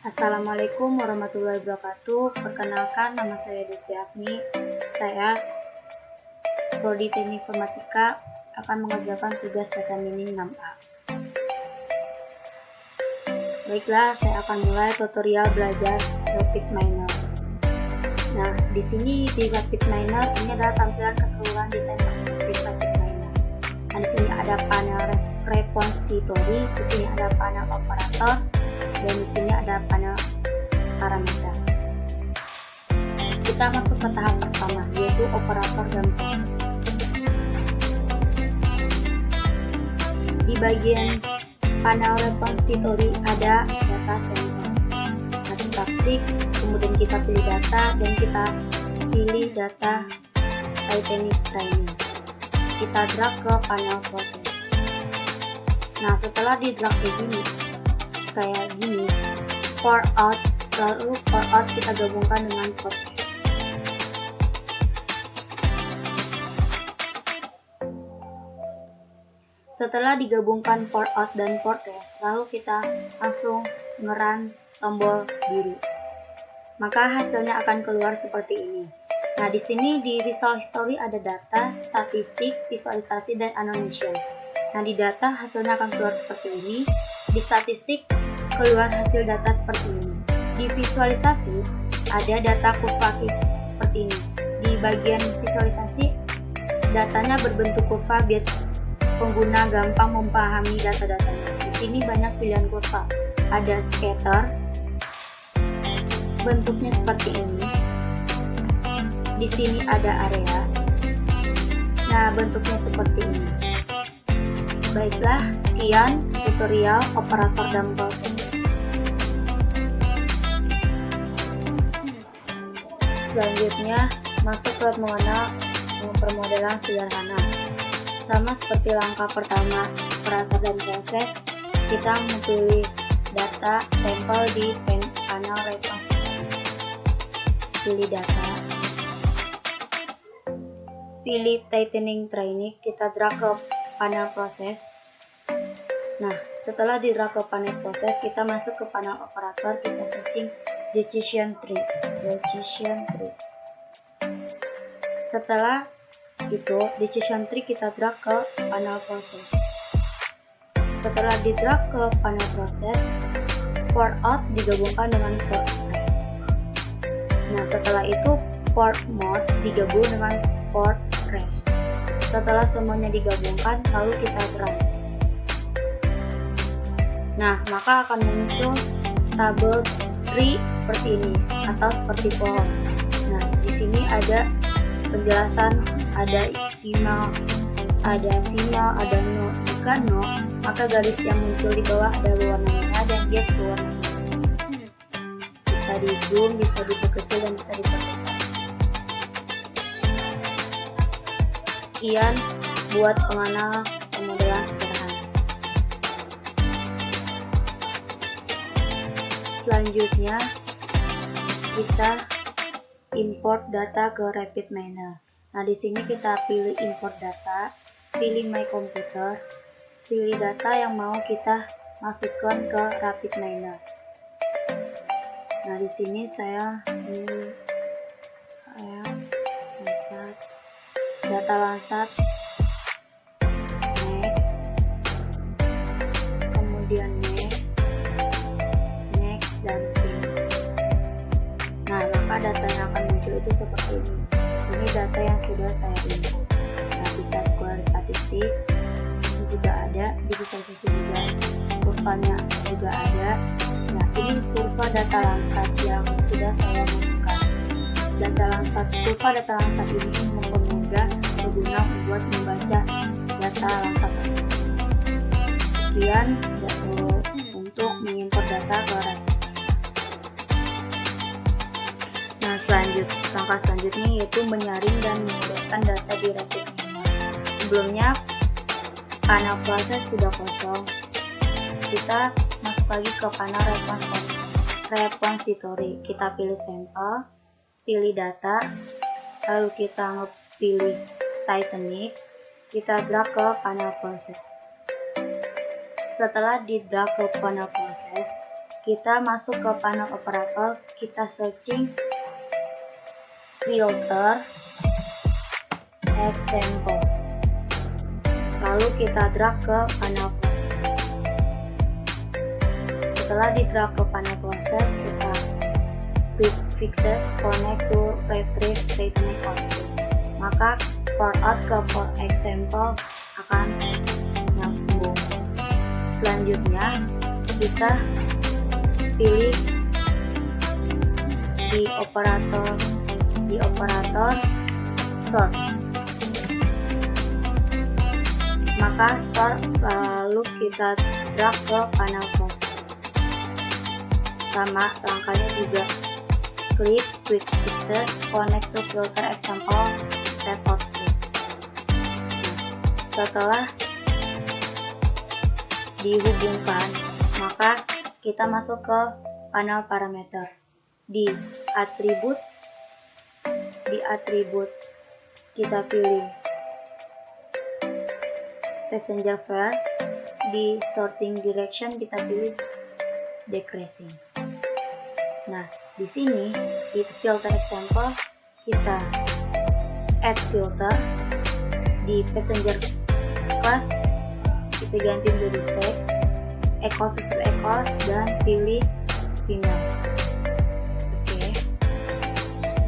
Assalamualaikum warahmatullahi wabarakatuh. Perkenalkan, nama saya Desi Agni. Saya Prodi Teknik Informatika akan mengerjakan tugas data mining 6A. Baiklah, saya akan mulai tutorial belajar RapidMiner. Nah, di sini di RapidMiner ini adalah tampilan keseluruhan desain perspektif RapidMiner. Nah, di sini ada panel repository, di sini ada panel operator, dan di sini ada panel parameter. Kita masuk ke tahap pertama, yaitu operator dan proses. Di bagian panel repository ada data center. Nah, kita klik, kemudian kita pilih data, dan kita pilih data Titanic Training. Kita drag ke panel proses. Nah, setelah di drag kayak gini, pour out, lalu pour out kita gabungkan dengan pour in. Setelah digabungkan pour out dan pour in, lalu kita langsung ngeran tombol biru, maka hasilnya akan keluar seperti ini. Nah, di sini di result history ada data, statistik, visualisasi, dan animation. Nah, di data hasilnya akan keluar seperti ini. Di statistik keluar hasil data seperti ini. Di visualisasi ada data kurva seperti ini. Di bagian visualisasi datanya berbentuk kurva biar pengguna gampang memahami data-datanya. Di sini banyak pilihan kurva. Ada scatter, bentuknya seperti ini. Di sini ada area. Nah, bentuknya seperti ini. Baiklah, sekian tutorial operator dan proses. Selanjutnya, masuk ke mengenal permodelan sederhana. Sama seperti langkah pertama, operator dan proses, kita memilih data sampel di panel repository. Pilih data. Pilih Titanic Training, kita drag ke panel proses. Nah, setelah di drag ke panel proses, kita masuk ke panel operator, kita searching decision tree. Setelah itu decision tree kita drag ke panel proses. Setelah di drag ke panel proses, pour out digabungkan dengan pour in. Nah, setelah itu pour mode digabung dengan pour rest. Setelah semuanya digabungkan, lalu kita run. Nah, maka akan muncul tabel tree seperti ini atau seperti pohon. Nah, di sini ada penjelasan, ada email, ada final, ada no. Jika no, maka garis yang muncul di bawah ada berwarna merah dan yes berwarna merah. Bisa di zoom, bisa diperkecil, dan bisa diperbesar. Sekian buat pengenal pemodelan sederhana. Selanjutnya kita import data ke RapidMiner. Nah, di sini kita pilih import data, pilih my computer, pilih data yang mau kita masukkan ke RapidMiner. Nah, di sini saya pilih data Landsat, next, kemudian next, dan finish. Nah, maka data yang akan muncul itu seperti ini. Ini data yang sudah saya input. Nah, bisa keluar statistik, ini juga ada, di visualisasi juga, kurvanya juga ada. Nah, ini kurva data Landsat yang sudah saya masukkan. Kurva data Landsat ini mempermudah pengguna membuat membaca data Landsat tersebut. Sekian untuk mengimport data ke RapidMiner. Nah, langkah selanjutnya yaitu menyaring dan memindahkan data di RapidMiner. Sebelumnya panel proses sudah kosong. Kita masuk lagi ke panel repository. Kita pilih sampel, pilih data, lalu kita pilih Titanic, kita drag ke panel proses. Setelah di drag ke panel proses, kita masuk ke panel operator, kita searching filter example, lalu kita drag ke panel proses. Setelah di drag ke panel proses, kita quick fixes connect to retrieve return output, maka for out ke for example akan nyambung. Selanjutnya kita pilih di operator sort, maka sort lalu kita drag ke panel proses. Sama langkahnya juga, klik quick fixes connect to filter example set output. Setelah dihubungkan, maka kita masuk ke panel parameter. Di atribut kita pilih passenger fare. Di sorting direction kita pilih decreasing. Nah, di sini di filter example kita add filter. Di passenger class kita ganti menjadi sex, equals to equals, dan pilih female. Oke.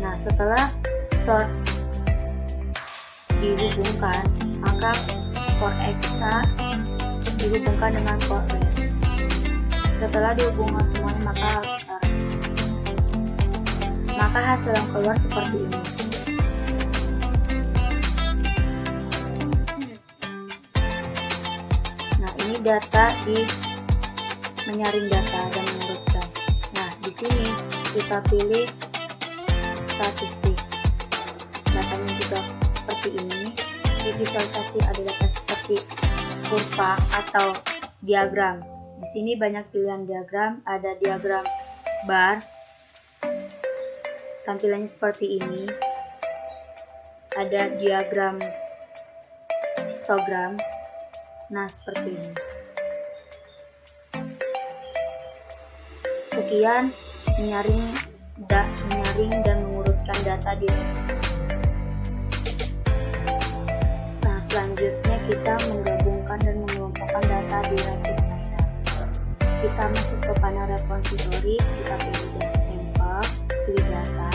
Nah, setelah sort dihubungkan, maka for exa dihubungkan dengan for rest. Setelah dihubungkan semuanya, maka hasil yang keluar seperti ini. Nah, ini data di menyaring data dan mengurutkan. Nah, di sini kita pilih statistik. Datanya juga seperti ini. Di visualisasi ada data seperti kurva atau diagram. Di sini banyak pilihan diagram, ada diagram bar, tampilannya seperti ini. Ada diagram histogram, nah seperti ini. Sekian menyaring dan mengurutkan data di Nah, selanjutnya kita menggabungkan dan mengelompokkan data di Rapid Miner. Kita masuk ke panel repository, kita pilih data sampel, pilih data,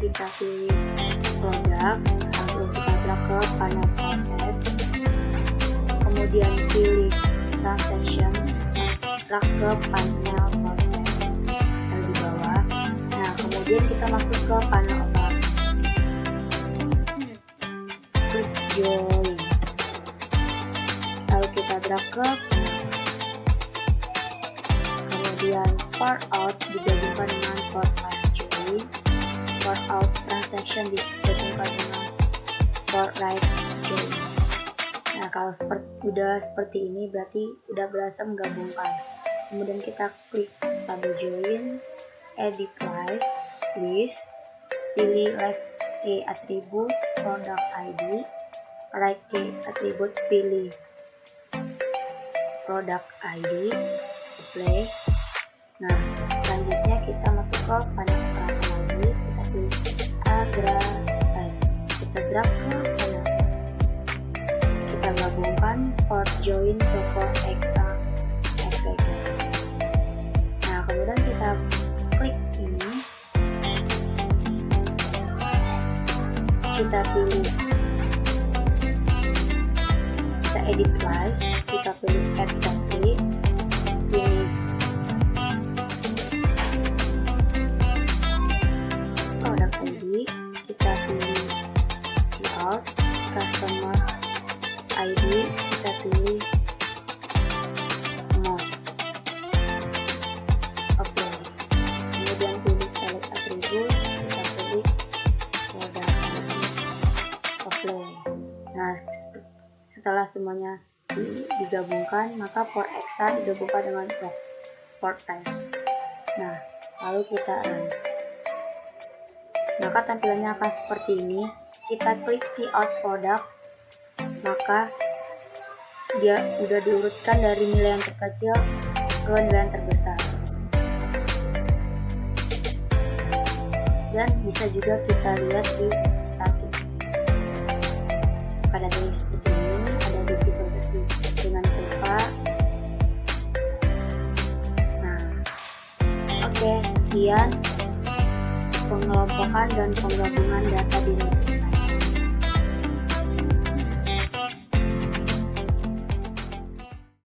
kita pilih produk, lalu kita drag ke panel proses, kemudian pilih transaction, drag ke panel proses yang di bawah. Nah, kemudian kita masuk ke panel operator, klik join, lalu kita drag ke kemudian for out digabungkan dengan for right join, for out transaction digabungkan dengan for right join. Nah, kalau udah seperti ini berarti udah berhasil menggabungkan. Kemudian kita klik tabel join, edit list, pilih left key attribute product ID, right key attribute pilih product ID, apply. Nah, selanjutnya kita masuk ke panel operator lagi, kita pilih kita drag ke panel, kita gabungkan for join ke for exa aggregate. Nah, kemudian kita klik ini, kita pilih, kita edit list, kita pilih add complete, pilih product ID, kita pilih cout, customer ID, kita pilih mode, oke. Kemudian pilih select attribute, kita pilih product ID, oke. Nah, setelah semuanya digabungkan, maka for exa digabungkan dengan for test. Nah, lalu kita run. Maka tampilannya akan seperti ini. Kita klik see out product, maka dia udah diurutkan dari nilai yang terkecil ke nilai yang terbesar. dan bisa juga kita lihat di status. Pada data seperti ini ada divisualisasi dengan kurva. Nah, oke, sekian pengelompokan dan penggabungan data di Revit.